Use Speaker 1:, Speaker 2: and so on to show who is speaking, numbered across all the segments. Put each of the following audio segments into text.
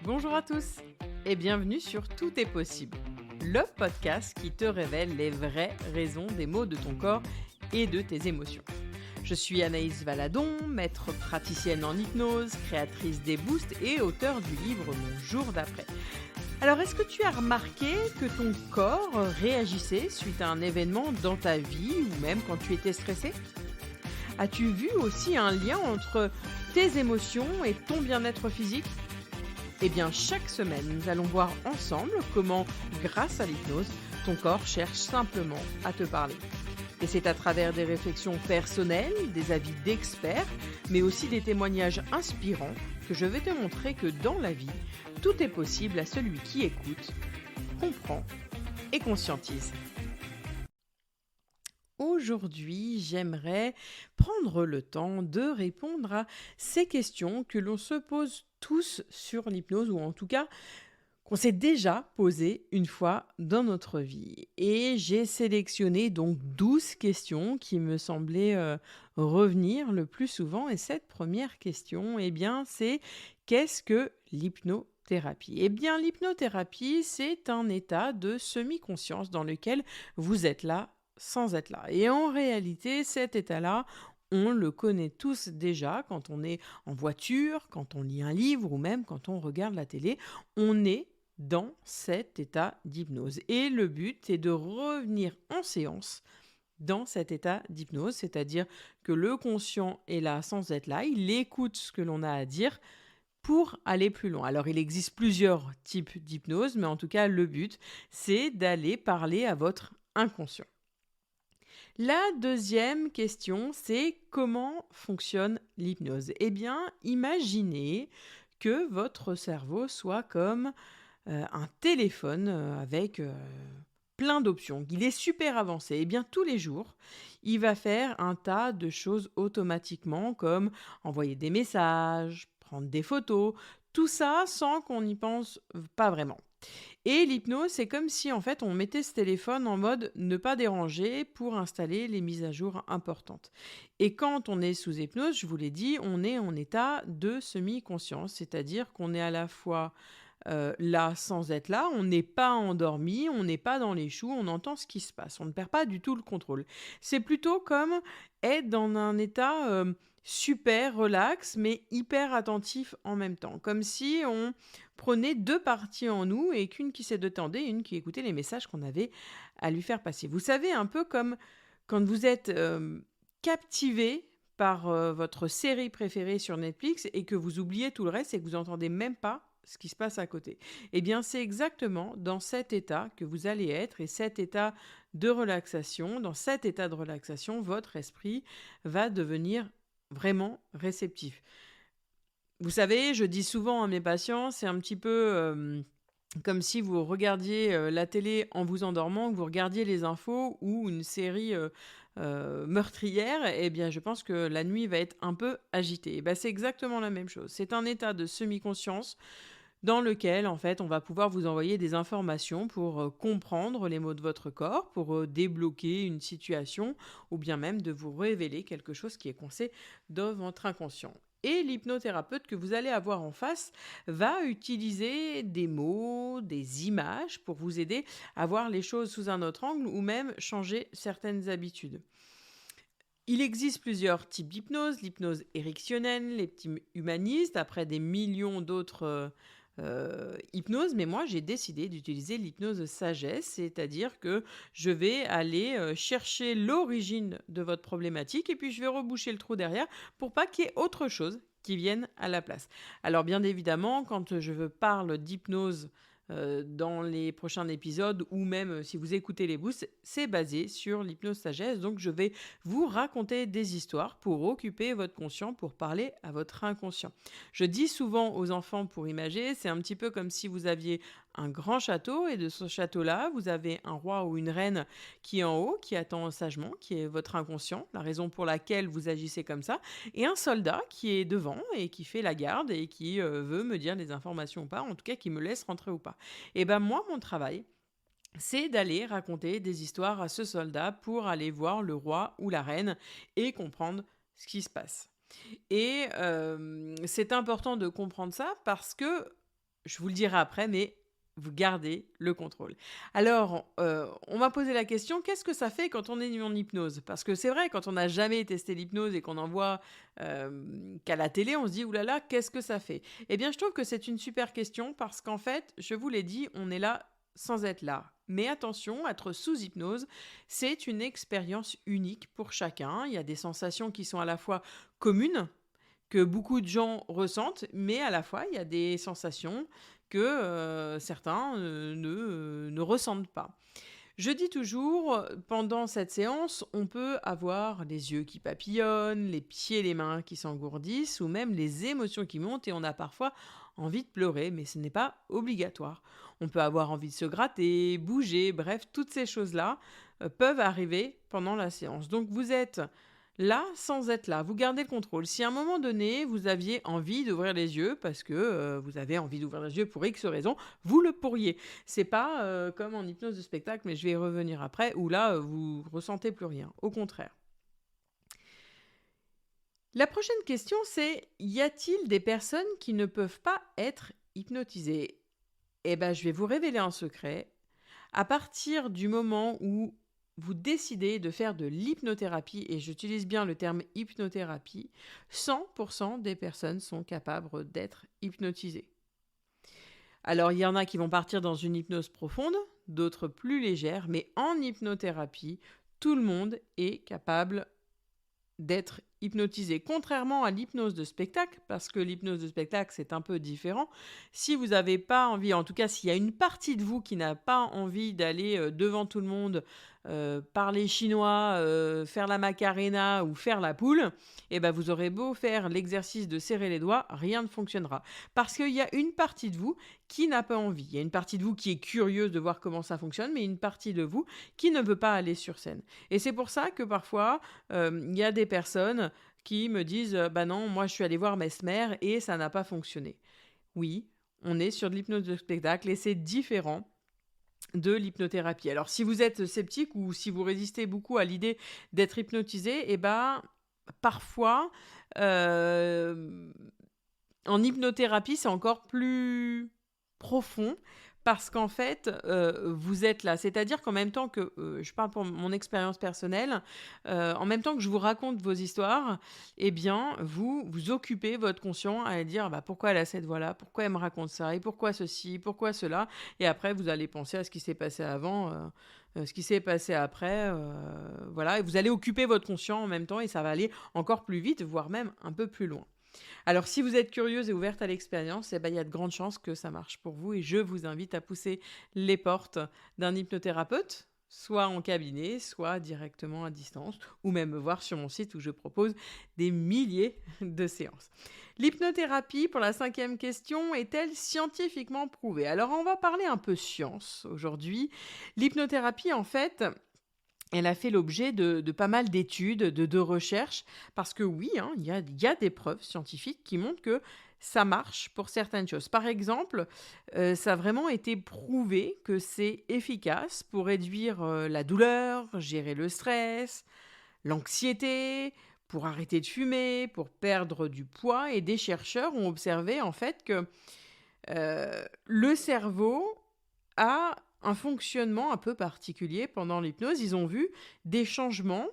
Speaker 1: Bonjour à tous et bienvenue sur Tout est possible, le podcast qui te révèle les vraies raisons des maux de ton corps et de tes émotions. Je suis Anaïs Valadon, maître praticienne en hypnose, créatrice des Boosts et auteure du livre Mon jour d'après. Alors, est-ce que tu as remarqué que ton corps réagissait suite à un événement dans ta vie ou même quand tu étais stressé ? As-tu vu aussi un lien entre tes émotions et ton bien-être physique ? Eh bien, chaque semaine, nous allons voir ensemble comment, grâce à l'hypnose, ton corps cherche simplement à te parler. Et c'est à travers des réflexions personnelles, des avis d'experts, mais aussi des témoignages inspirants que je vais te montrer que dans la vie, tout est possible à celui qui écoute, comprend et conscientise. Aujourd'hui, j'aimerais prendre le temps de répondre à ces questions que l'on se pose tous sur l'hypnose, ou en tout cas qu'on s'est déjà posé une fois dans notre vie. Et j'ai sélectionné donc 12 questions qui me semblaient revenir le plus souvent. Et cette première question, eh bien, c'est qu'est-ce que l'hypnothérapie ? Eh bien, l'hypnothérapie, c'est un état de semi-conscience dans lequel vous êtes là sans être là. Et en réalité, cet état-là, on le connaît tous déjà quand on est en voiture, quand on lit un livre ou même quand on regarde la télé. On est dans cet état d'hypnose. Et le but est de revenir en séance dans cet état d'hypnose, c'est-à-dire que le conscient est là sans être là, il écoute ce que l'on a à dire pour aller plus loin. Alors, il existe plusieurs types d'hypnose, mais en tout cas, le but, c'est d'aller parler à votre inconscient. La deuxième question, c'est comment fonctionne l'hypnose ? Eh bien, imaginez que votre cerveau soit comme un téléphone avec plein d'options. Il est super avancé. Eh bien, tous les jours, il va faire un tas de choses automatiquement, comme envoyer des messages, prendre des photos, tout ça sans qu'on n'y pense pas vraiment. Et l'hypnose, c'est comme si en fait on mettait ce téléphone en mode ne pas déranger pour installer les mises à jour importantes. Et quand on est sous hypnose, je vous l'ai dit, on est en état de semi-conscience, c'est-à-dire qu'on est à la fois là sans être là, on n'est pas endormi, on n'est pas dans les choux, on entend ce qui se passe, on ne perd pas du tout le contrôle. C'est plutôt comme être dans un état super relax, mais hyper attentif en même temps, comme si on prenait deux parties en nous et qu'une qui se détendait et une qui écoutait les messages qu'on avait à lui faire passer. Vous savez, un peu comme quand vous êtes captivé par votre série préférée sur Netflix et que vous oubliez tout le reste et que vous n'entendez même pas ce qui se passe à côté. Eh bien, c'est exactement dans cet état que vous allez être, et cet état de relaxation, dans cet état de relaxation, votre esprit va devenir vraiment réceptif. Vous savez, je dis souvent à mes patients, c'est un petit peu comme si vous regardiez la télé en vous endormant, que vous regardiez les infos ou une série meurtrière. Eh bien, je pense que la nuit va être un peu agitée. Eh ben, c'est exactement la même chose. C'est un état de semi-conscience dans lequel, en fait, on va pouvoir vous envoyer des informations pour comprendre les mots de votre corps, pour débloquer une situation, ou bien même de vous révéler quelque chose qui est coincé dans votre inconscient. Et l'hypnothérapeute que vous allez avoir en face va utiliser des mots, des images pour vous aider à voir les choses sous un autre angle ou même changer certaines habitudes. Il existe plusieurs types d'hypnose, l'hypnose ericksonienne, l'hypnose humaniste, après des millions d'autres hypnose, mais moi j'ai décidé d'utiliser l'hypnose sagesse, c'est-à-dire que je vais aller chercher l'origine de votre problématique et puis je vais reboucher le trou derrière pour pas qu'il y ait autre chose qui vienne à la place. Alors bien évidemment, quand je parle d'hypnose dans les prochains épisodes ou même si vous écoutez les boosts, c'est basé sur l'hypnose sagesse. Donc je vais vous raconter des histoires pour occuper votre conscient, pour parler à votre inconscient. Je dis souvent aux enfants pour imager, c'est un petit peu comme si vous aviez un grand château et de ce château-là, vous avez un roi ou une reine qui est en haut, qui attend sagement, qui est votre inconscient, la raison pour laquelle vous agissez comme ça, et un soldat qui est devant et qui fait la garde et qui veut me dire des informations ou pas, en tout cas qui me laisse rentrer ou pas. Et ben moi, mon travail, c'est d'aller raconter des histoires à ce soldat pour aller voir le roi ou la reine et comprendre ce qui se passe. Et c'est important de comprendre ça parce que je vous le dirai après, mais vous gardez le contrôle. Alors, on m'a posé la question: «Qu'est-ce que ça fait quand on est en hypnose?» Parce que c'est vrai, quand on n'a jamais testé l'hypnose et qu'on en voit, qu'à la télé, on se dit: «Ouh là là, qu'est-ce que ça fait?» Eh bien, je trouve que c'est une super question parce qu'en fait, je vous l'ai dit, on est là sans être là. Mais attention, être sous hypnose, c'est une expérience unique pour chacun. Il y a des sensations qui sont à la fois communes, que beaucoup de gens ressentent, mais à la fois, il y a des sensations que certains ne ressentent pas. Je dis toujours, pendant cette séance, on peut avoir les yeux qui papillonnent, les pieds et les mains qui s'engourdissent, ou même les émotions qui montent et on a parfois envie de pleurer, mais ce n'est pas obligatoire. On peut avoir envie de se gratter, bouger, bref, toutes ces choses-là peuvent arriver pendant la séance. Donc vous êtes là sans être là, vous gardez le contrôle. Si à un moment donné, vous aviez envie d'ouvrir les yeux parce que vous avez envie d'ouvrir les yeux pour X raison, vous le pourriez. C'est pas comme en hypnose de spectacle, mais je vais y revenir après, où là, vous ressentez plus rien. Au contraire. La prochaine question, c'est: y a-t-il des personnes qui ne peuvent pas être hypnotisées? Eh ben, je vais vous révéler un secret. À partir du moment où vous décidez de faire de l'hypnothérapie, et j'utilise bien le terme hypnothérapie, 100% des personnes sont capables d'être hypnotisées. Alors, il y en a qui vont partir dans une hypnose profonde, d'autres plus légères, mais en hypnothérapie, tout le monde est capable d'être hypnotisé. Contrairement à l'hypnose de spectacle, parce que l'hypnose de spectacle, c'est un peu différent. Si vous n'avez pas envie, en tout cas, s'il y a une partie de vous qui n'a pas envie d'aller devant tout le monde, parler chinois, faire la macarena ou faire la poule, eh ben, vous aurez beau faire l'exercice de serrer les doigts, rien ne fonctionnera. Parce qu'il y a une partie de vous qui n'a pas envie. Il y a une partie de vous qui est curieuse de voir comment ça fonctionne, mais une partie de vous qui ne veut pas aller sur scène. Et c'est pour ça que parfois, il y a des personnes qui me disent bah non, moi je suis allée voir Mesmer et ça n'a pas fonctionné. Oui, on est sur de l'hypnose de spectacle et c'est différent de l'hypnothérapie. Alors si vous êtes sceptique ou si vous résistez beaucoup à l'idée d'être hypnotisé, eh ben parfois en hypnothérapie c'est encore plus profond parce qu'en fait, vous êtes là. C'est-à-dire qu'en même temps que, je parle pour mon expérience personnelle, en même temps que je vous raconte vos histoires, eh bien, vous occupez votre conscient à dire: «Bah, pourquoi elle a cette voix-là? Pourquoi elle me raconte ça? Et pourquoi ceci? Pourquoi cela?» Et après, vous allez penser à ce qui s'est passé avant, ce qui s'est passé après, voilà, et vous allez occuper votre conscient en même temps et ça va aller encore plus vite, voire même un peu plus loin. Alors, si vous êtes curieuse et ouverte à l'expérience, eh ben, il y a de grandes chances que ça marche pour vous et je vous invite à pousser les portes d'un hypnothérapeute, soit en cabinet, soit directement à distance, ou même me voir sur mon site où je propose des milliers de séances. L'hypnothérapie, pour la 5e question, est-elle scientifiquement prouvée? Alors, on va parler un peu science aujourd'hui. L'hypnothérapie, en fait, elle a fait l'objet de pas mal d'études, de recherches, parce que oui, hein, il y a des preuves scientifiques qui montrent que ça marche pour certaines choses. Par exemple, ça a vraiment été prouvé que c'est efficace pour réduire la douleur, gérer le stress, l'anxiété, pour arrêter de fumer, pour perdre du poids. Et des chercheurs ont observé en fait que le cerveau a un fonctionnement un peu particulier pendant l'hypnose. Ils ont vu des changements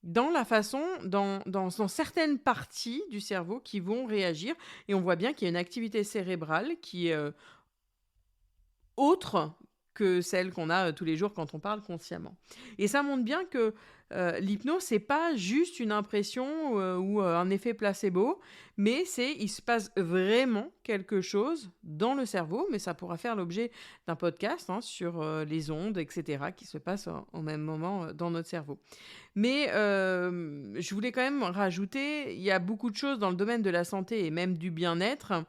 Speaker 1: dans la façon, dans certaines parties du cerveau qui vont réagir. Et on voit bien qu'il y a une activité cérébrale qui est autre que celle qu'on a tous les jours quand on parle consciemment. Et ça montre bien que l'hypnose, c'est pas juste une impression ou un effet placebo, mais il se passe vraiment quelque chose dans le cerveau, mais ça pourra faire l'objet d'un podcast hein, sur les ondes, etc., qui se passent au même moment dans notre cerveau. Mais je voulais quand même rajouter, il y a beaucoup de choses dans le domaine de la santé et même du bien-être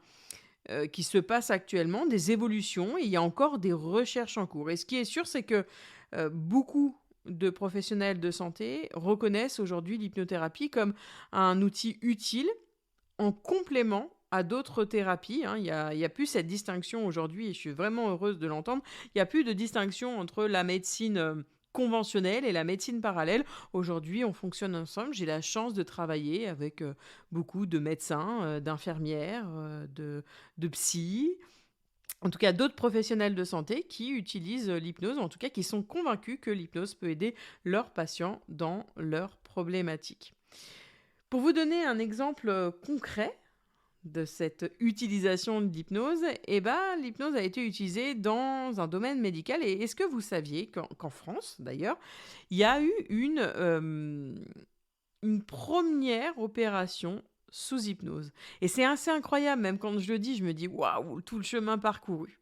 Speaker 1: qui se passent actuellement, des évolutions, et il y a encore des recherches en cours. Et ce qui est sûr, c'est que beaucoup de professionnels de santé reconnaissent aujourd'hui l'hypnothérapie comme un outil utile en complément à d'autres thérapies. Hein. Il y a plus cette distinction aujourd'hui, et je suis vraiment heureuse de l'entendre, il n'y a plus de distinction entre la médecine conventionnelle et la médecine parallèle. Aujourd'hui, on fonctionne ensemble. J'ai la chance de travailler avec beaucoup de médecins, d'infirmières, de psy, en tout cas d'autres professionnels de santé qui utilisent l'hypnose, en tout cas qui sont convaincus que l'hypnose peut aider leurs patients dans leurs problématiques. Pour vous donner un exemple concret de cette utilisation de l'hypnose, l'hypnose a été utilisée dans un domaine médical. Et est-ce que vous saviez qu'en France, d'ailleurs, il y a eu une première opération sous hypnose? Et c'est assez incroyable, même quand je le dis, je me dis waouh, tout le chemin parcouru.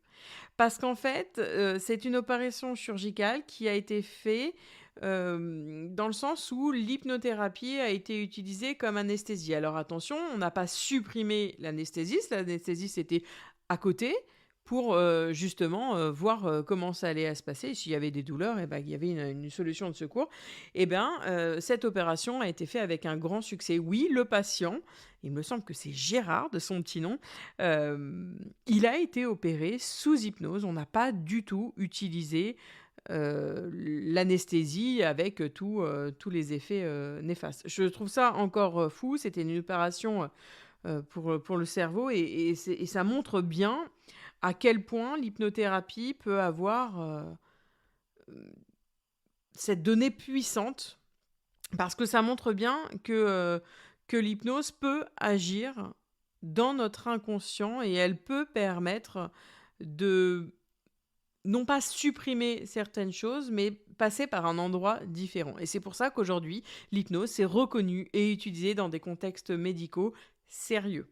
Speaker 1: Parce qu'en fait, c'est une opération chirurgicale qui a été faite dans le sens où l'hypnothérapie a été utilisée comme anesthésie. Alors attention, on n'a pas supprimé l'anesthésiste. L'anesthésiste était à côté pour justement voir comment ça allait se passer. S'il y avait des douleurs, il y avait une solution de secours. Cette opération a été faite avec un grand succès. Oui, le patient, il me semble que c'est Gérard de son petit nom, il a été opéré sous hypnose. On n'a pas du tout utilisé l'anesthésie avec tous les effets néfastes. Je trouve ça encore fou. C'était une opération pour le cerveau et ça montre bien à quel point l'hypnothérapie peut avoir cette donnée puissante, parce que ça montre bien que l'hypnose peut agir dans notre inconscient et elle peut permettre de non pas supprimer certaines choses, mais passer par un endroit différent. Et c'est pour ça qu'aujourd'hui, l'hypnose s'est reconnue et utilisée dans des contextes médicaux sérieux.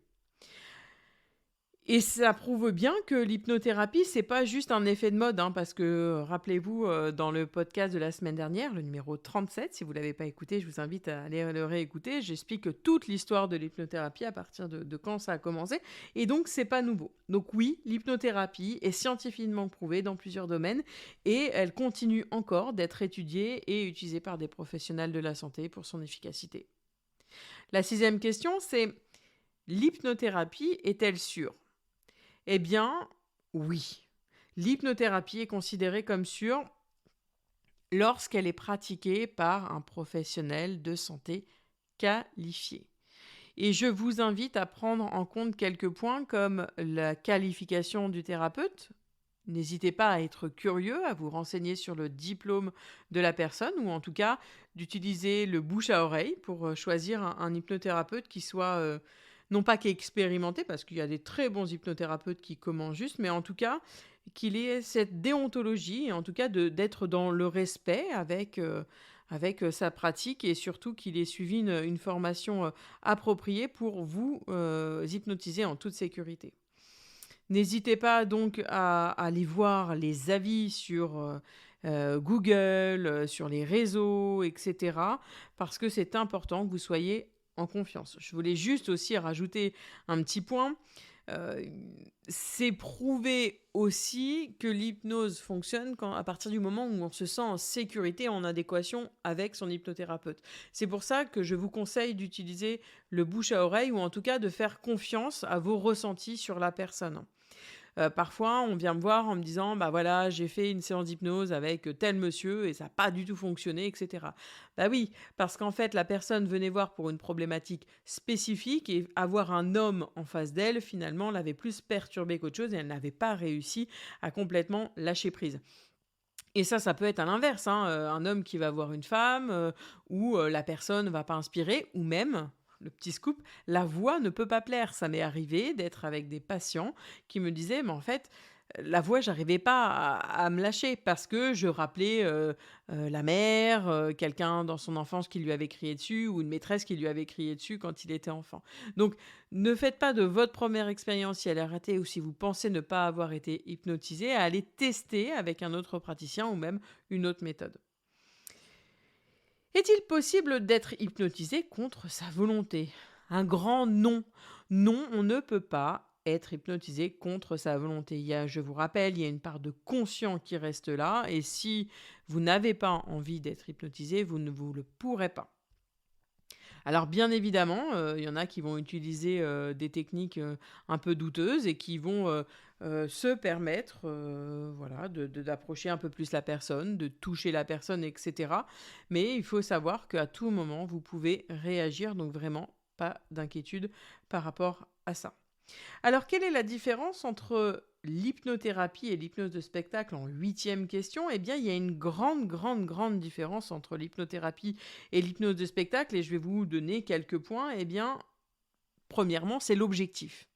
Speaker 1: Et ça prouve bien que l'hypnothérapie, c'est pas juste un effet de mode, hein, parce que rappelez-vous, dans le podcast de la semaine dernière, le numéro 37, si vous l'avez pas écouté, je vous invite à aller le réécouter. J'explique toute l'histoire de l'hypnothérapie à partir de quand ça a commencé, et donc c'est pas nouveau. Donc oui, l'hypnothérapie est scientifiquement prouvée dans plusieurs domaines, et elle continue encore d'être étudiée et utilisée par des professionnels de la santé pour son efficacité. La 6e question, c'est: l'hypnothérapie est-elle sûre ? Eh bien, oui. L'hypnothérapie est considérée comme sûre lorsqu'elle est pratiquée par un professionnel de santé qualifié. Et je vous invite à prendre en compte quelques points comme la qualification du thérapeute. N'hésitez pas à être curieux, à vous renseigner sur le diplôme de la personne ou en tout cas d'utiliser le bouche à oreille pour choisir un hypnothérapeute qui soit non pas expérimenté, parce qu'il y a des très bons hypnothérapeutes qui commencent juste, mais en tout cas qu'il ait cette déontologie et en tout cas d'être dans le respect avec sa pratique et surtout qu'il ait suivi une formation appropriée pour vous hypnotiser en toute sécurité. N'hésitez pas donc à aller voir les avis sur Google, sur les réseaux, etc. parce que c'est important que vous soyez en confiance. Je voulais juste aussi rajouter un petit point. C'est prouvé aussi que l'hypnose fonctionne à partir du moment où on se sent en sécurité, en adéquation avec son hypnothérapeute. C'est pour ça que je vous conseille d'utiliser le bouche à oreille ou en tout cas de faire confiance à vos ressentis sur la personne. Parfois, on vient me voir en me disant « voilà, j'ai fait une séance d'hypnose avec tel monsieur et ça n'a pas du tout fonctionné, etc. » Oui, parce qu'en fait, la personne venait voir pour une problématique spécifique et avoir un homme en face d'elle, finalement, l'avait plus perturbée qu'autre chose et elle n'avait pas réussi à complètement lâcher prise. Et ça peut être à l'inverse, hein, un homme qui va voir une femme où la personne ne va pas inspirer ou même... Le petit scoop, la voix ne peut pas plaire. Ça m'est arrivé d'être avec des patients qui me disaient, mais en fait, la voix, j'arrivais pas à me lâcher parce que je rappelais la mère, quelqu'un dans son enfance qui lui avait crié dessus ou une maîtresse qui lui avait crié dessus quand il était enfant. Donc, ne faites pas de votre première expérience si elle est ratée ou si vous pensez ne pas avoir été hypnotisé, à aller tester avec un autre praticien ou même une autre méthode. Est-il possible d'être hypnotisé contre sa volonté ? Un grand non. Non, on ne peut pas être hypnotisé contre sa volonté. Je vous rappelle, il y a une part de conscient qui reste là et si vous n'avez pas envie d'être hypnotisé, vous ne vous le pourrez pas. Alors bien évidemment, il y en a qui vont utiliser, des techniques, un peu douteuses et qui vont, se permettre, voilà, d'approcher un peu plus la personne, de toucher la personne et cetera. Mais il faut savoir qu'à tout moment, vous pouvez réagir, donc vraiment pas d'inquiétude par rapport à ça. Alors, quelle est la différence entre l'hypnothérapie et l'hypnose de spectacle en huitième question? Eh bien, il y a une grande, grande, grande différence entre l'hypnothérapie et l'hypnose de spectacle et je vais vous donner quelques points. Eh bien, premièrement, c'est l'objectif.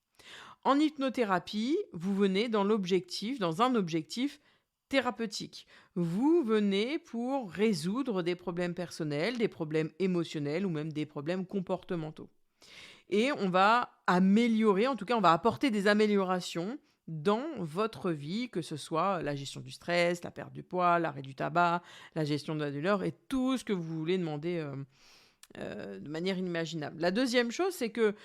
Speaker 1: En hypnothérapie, vous venez dans un objectif thérapeutique. Vous venez pour résoudre des problèmes personnels, des problèmes émotionnels ou même des problèmes comportementaux et on va améliorer, en tout cas, on va apporter des améliorations dans votre vie, que ce soit la gestion du stress, la perte du poids, l'arrêt du tabac, la gestion de la douleur et tout ce que vous voulez demander de manière inimaginable. La deuxième chose, c'est que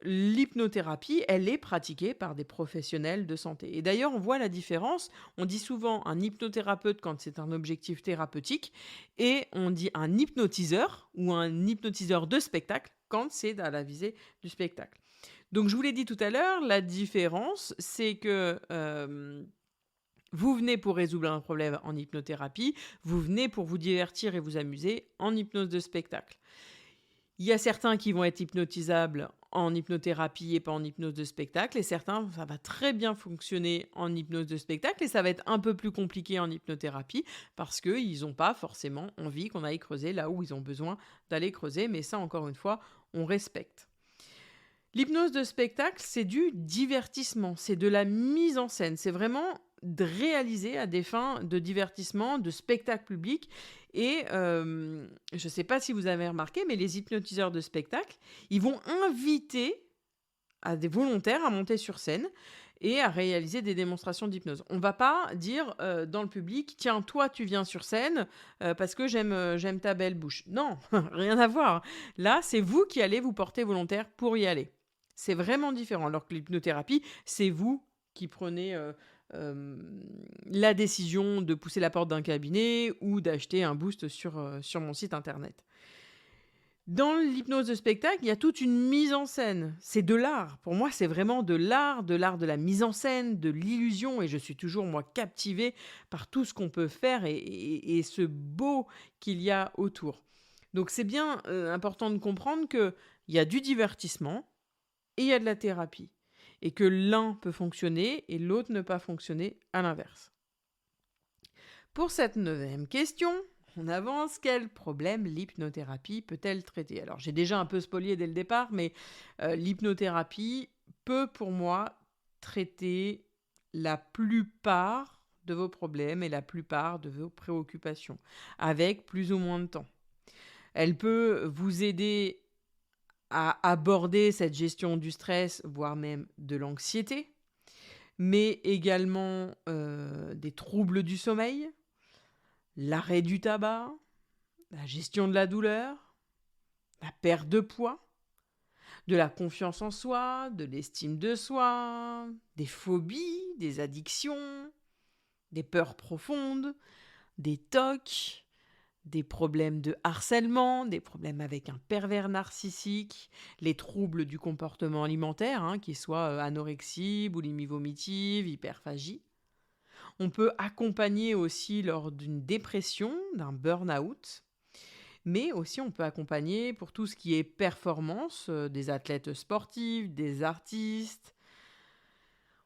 Speaker 1: l'hypnothérapie, elle est pratiquée par des professionnels de santé. Et d'ailleurs, on voit la différence. On dit souvent un hypnothérapeute quand c'est un objectif thérapeutique et on dit un hypnotiseur ou un hypnotiseur de spectacle quand c'est à la visée du spectacle. Donc, je vous l'ai dit tout à l'heure, la différence, c'est que vous venez pour résoudre un problème en hypnothérapie, vous venez pour vous divertir et vous amuser en hypnose de spectacle. Il y a certains qui vont être hypnotisables en hypnothérapie et pas en hypnose de spectacle, et certains, ça va très bien fonctionner en hypnose de spectacle, et ça va être un peu plus compliqué en hypnothérapie, parce qu'ils n'ont pas forcément envie qu'on aille creuser là où ils ont besoin d'aller creuser, mais ça, encore une fois, on respecte. L'hypnose de spectacle, c'est du divertissement, c'est de la mise en scène, c'est vraiment de réaliser à des fins de divertissement, de spectacle public. Et je ne sais pas si vous avez remarqué, mais les hypnotiseurs de spectacle, ils vont inviter à des volontaires à monter sur scène et à réaliser des démonstrations d'hypnose. On ne va pas dire dans le public, tiens, toi, tu viens sur scène parce que j'aime ta belle bouche. Non, rien à voir. Là, c'est vous qui allez vous porter volontaire pour y aller. C'est vraiment différent. Alors que l'hypnothérapie, c'est vous qui prenez la décision de pousser la porte d'un cabinet ou d'acheter un boost sur mon site internet. Dans l'hypnose de spectacle, il y a toute une mise en scène. C'est de l'art. Pour moi, c'est vraiment de l'art de la mise en scène, de l'illusion. Et je suis toujours, moi, captivée par tout ce qu'on peut faire et ce beau qu'il y a autour. Donc, c'est bien important de comprendre qu'il y a du divertissement et il y a de la thérapie. Et que l'un peut fonctionner et l'autre ne pas fonctionner à l'inverse. Pour cette neuvième question, on avance. Quel problème l'hypnothérapie peut-elle traiter? Alors, j'ai déjà un peu spolié dès le départ, mais l'hypnothérapie peut, pour moi, traiter la plupart de vos problèmes et la plupart de vos préoccupations, avec plus ou moins de temps. Elle peut vous aider à aborder cette gestion du stress, voire même de l'anxiété, mais également des troubles du sommeil, l'arrêt du tabac, la gestion de la douleur, la perte de poids, de la confiance en soi, de l'estime de soi, des phobies, des addictions, des peurs profondes, des TOC, des problèmes de harcèlement, des problèmes avec un pervers narcissique, les troubles du comportement alimentaire, qu'ils soient anorexie, boulimie vomitive, hyperphagie. On peut accompagner aussi lors d'une dépression, d'un burn-out, mais aussi on peut accompagner pour tout ce qui est performance, des athlètes sportifs, des artistes.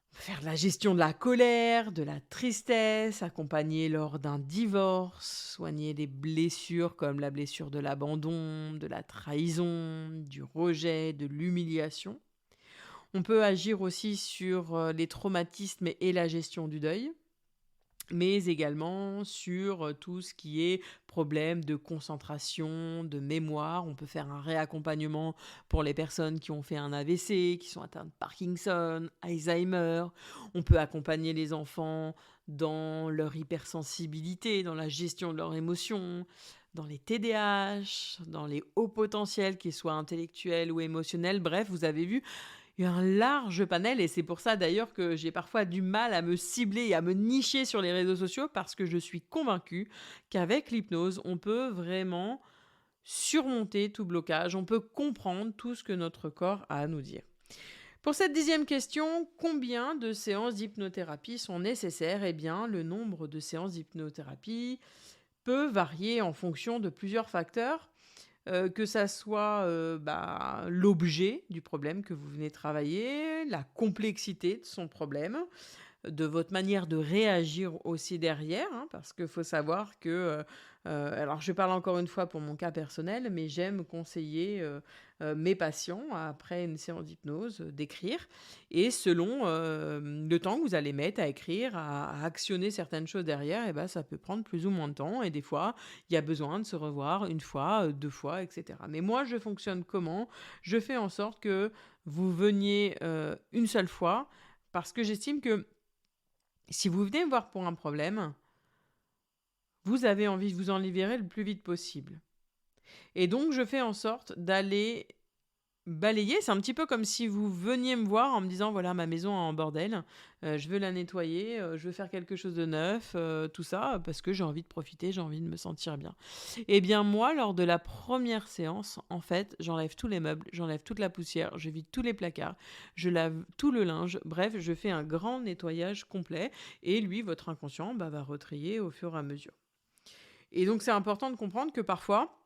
Speaker 1: On peut faire de la gestion de la colère, de la tristesse, accompagner lors d'un divorce, soigner des blessures comme la blessure de l'abandon, de la trahison, du rejet, de l'humiliation. On peut agir aussi sur les traumatismes et la gestion du deuil, mais également sur tout ce qui est problème de concentration, de mémoire. On peut faire un réaccompagnement pour les personnes qui ont fait un AVC, qui sont atteintes de Parkinson, Alzheimer. On peut accompagner les enfants dans leur hypersensibilité, dans la gestion de leurs émotions, dans les TDAH, dans les hauts potentiels, qu'ils soient intellectuels ou émotionnels. Bref, vous avez vu, il y a un large panel et c'est pour ça d'ailleurs que j'ai parfois du mal à me cibler et à me nicher sur les réseaux sociaux parce que je suis convaincue qu'avec l'hypnose, on peut vraiment surmonter tout blocage, on peut comprendre tout ce que notre corps a à nous dire. Pour cette 10e question, combien de séances d'hypnothérapie sont nécessaires? Eh bien, le nombre de séances d'hypnothérapie peut varier en fonction de plusieurs facteurs, que ça soit, l'objet du problème que vous venez travailler, la complexité de son problème, de votre manière de réagir aussi derrière, hein, parce qu'il faut savoir que, alors je parle encore une fois pour mon cas personnel, mais j'aime conseiller, mes patients après une séance d'hypnose, d'écrire et selon, le temps que vous allez mettre à écrire, à actionner certaines choses derrière et ben ça peut prendre plus ou moins de temps et des fois, il y a besoin de se revoir une fois, 2 fois et cetera. Mais moi, je fonctionne comment? Je fais en sorte que vous veniez, une seule fois parce que j'estime que si vous venez me voir pour un problème, vous avez envie de vous en libérer le plus vite possible. Et donc, je fais en sorte d'aller balayer. C'est un petit peu comme si vous veniez me voir en me disant, voilà, ma maison est en bordel, je veux la nettoyer, je veux faire quelque chose de neuf, tout ça, parce que j'ai envie de profiter, j'ai envie de me sentir bien. Eh bien, moi, lors de la première séance, en fait, j'enlève tous les meubles, j'enlève toute la poussière, je vide tous les placards, je lave tout le linge, bref, je fais un grand nettoyage complet, et lui, votre inconscient, va retrier au fur et à mesure. Et donc, c'est important de comprendre que parfois,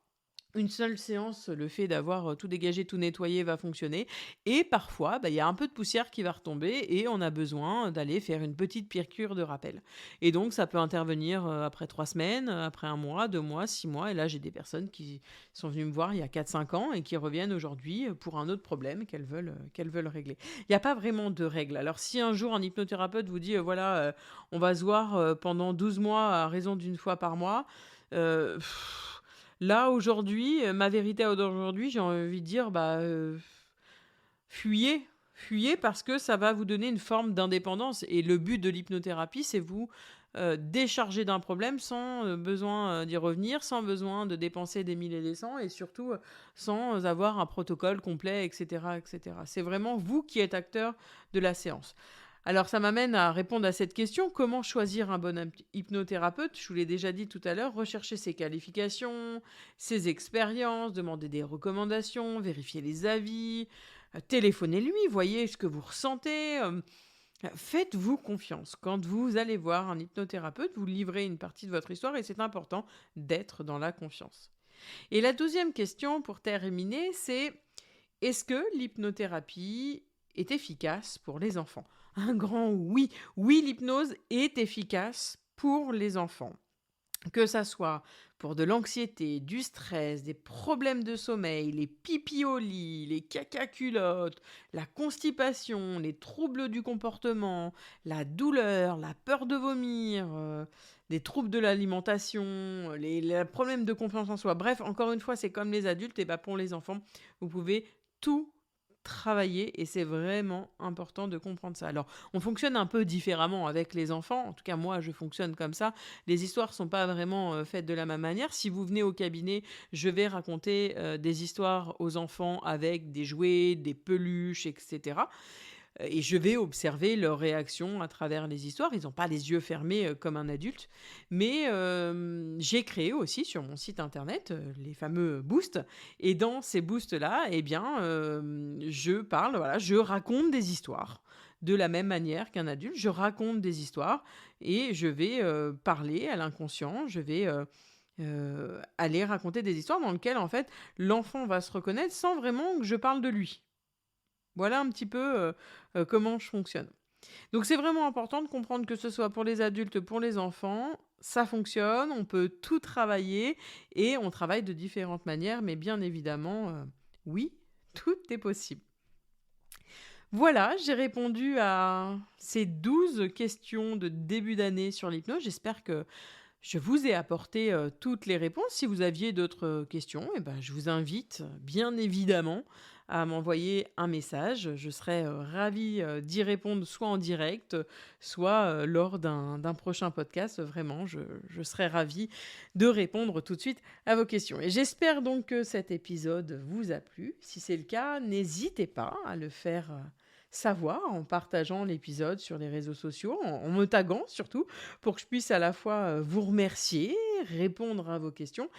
Speaker 1: une seule séance, le fait d'avoir, tout dégagé, tout nettoyé va fonctionner et parfois, il y a un peu de poussière qui va retomber et on a besoin d'aller faire une petite piqûre de rappel et donc ça peut intervenir, après 3 semaines, après 1 mois, 2 mois, 6 mois et là, j'ai des personnes qui sont venues me voir il y a 4-5 ans et qui reviennent aujourd'hui, pour un autre problème qu'elles veulent régler. Il n'y a pas vraiment de règle. Alors si un jour un hypnothérapeute vous dit, voilà, on va se voir, pendant 12 mois à raison d'une fois par mois, heu là, aujourd'hui, ma vérité d'aujourd'hui, j'ai envie de dire, fuyez, fuyez parce que ça va vous donner une forme d'indépendance et le but de l'hypnothérapie, c'est vous, décharger d'un problème sans, besoin, d'y revenir, sans besoin de dépenser des mille et des cents et surtout, sans avoir un protocole complet et cetera et cetera. C'est vraiment vous qui êtes acteur de la séance. Alors ça m'amène à répondre à cette question, comment choisir un bon hypnothérapeute? Je vous l'ai déjà dit tout à l'heure, rechercher ses qualifications, ses expériences, demander des recommandations, vérifier les avis, téléphonez-lui, voyez ce que vous ressentez. Faites-vous confiance. Quand vous allez voir un hypnothérapeute, vous livrez une partie de votre histoire et c'est important d'être dans la confiance. Et la 12e question pour terminer, c'est est-ce que l'hypnothérapie est efficace pour les enfants? Un grand oui. Oui, l'hypnose est efficace pour les enfants. Que ça soit pour de l'anxiété, du stress, des problèmes de sommeil, les pipis au lit, les caca-culottes, la constipation, les troubles du comportement, la douleur, la peur de vomir, des troubles de l'alimentation, les problèmes de confiance en soi. Bref, encore une fois, c'est comme les adultes, et pour les enfants, vous pouvez tout travailler et c'est vraiment important de comprendre ça. Alors, on fonctionne un peu différemment avec les enfants. En tout cas, moi, je fonctionne comme ça. Les histoires sont pas vraiment faites de la même manière. Si vous venez au cabinet, je vais raconter des histoires aux enfants avec des jouets, des peluches, etc. Et je vais observer leurs réactions à travers les histoires. Ils n'ont pas les yeux fermés comme un adulte. Mais j'ai créé aussi sur mon site internet les fameux boosts. Et dans ces boosts-là, eh bien, je parle, voilà, je raconte des histoires. De la même manière qu'un adulte, je raconte des histoires et je vais parler à l'inconscient. Je vais aller raconter des histoires dans lesquelles, en fait, l'enfant va se reconnaître sans vraiment que je parle de lui. Voilà un petit peu comment je fonctionne. Donc c'est vraiment important de comprendre que ce soit pour les adultes, pour les enfants, ça fonctionne, on peut tout travailler et on travaille de différentes manières, mais bien évidemment, oui, tout est possible. Voilà, j'ai répondu à ces 12 questions de début d'année sur l'hypnose. J'espère que je vous ai apporté toutes les réponses. Si vous aviez d'autres questions, je vous invite bien évidemment à m'envoyer un message. Je serai ravie d'y répondre soit en direct, soit lors d'un prochain podcast. Vraiment, je serai ravie de répondre tout de suite à vos questions. Et j'espère donc que cet épisode vous a plu. Si c'est le cas, n'hésitez pas à le faire savoir en partageant l'épisode sur les réseaux sociaux, en me taguant surtout, pour que je puisse à la fois vous remercier, répondre à vos questions.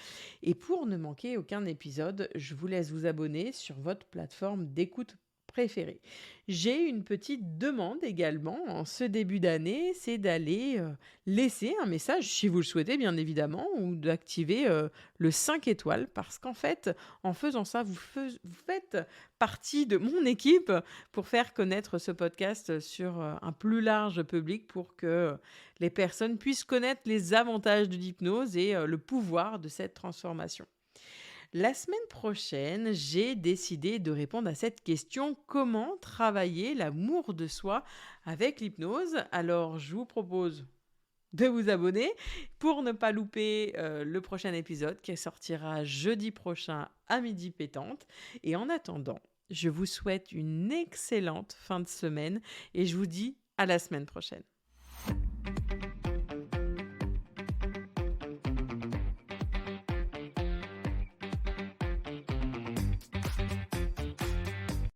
Speaker 1: Et pour ne manquer aucun épisode, je vous laisse vous abonner sur votre plateforme d'écoute préférée. J'ai une petite demande également en ce début d'année, c'est d'aller laisser un message, si vous le souhaitez bien évidemment, ou d'activer le 5 étoiles, parce qu'en fait, en faisant ça, vous faites partie de mon équipe pour faire connaître ce podcast sur un plus large public, pour que les personnes puissent connaître les avantages de l'hypnose et le pouvoir de cette transformation. La semaine prochaine, j'ai décidé de répondre à cette question: comment travailler l'amour de soi avec l'hypnose? Alors, je vous propose de vous abonner pour ne pas louper le prochain épisode qui sortira jeudi prochain à midi pétante. Et en attendant, je vous souhaite une excellente fin de semaine et je vous dis à la semaine prochaine.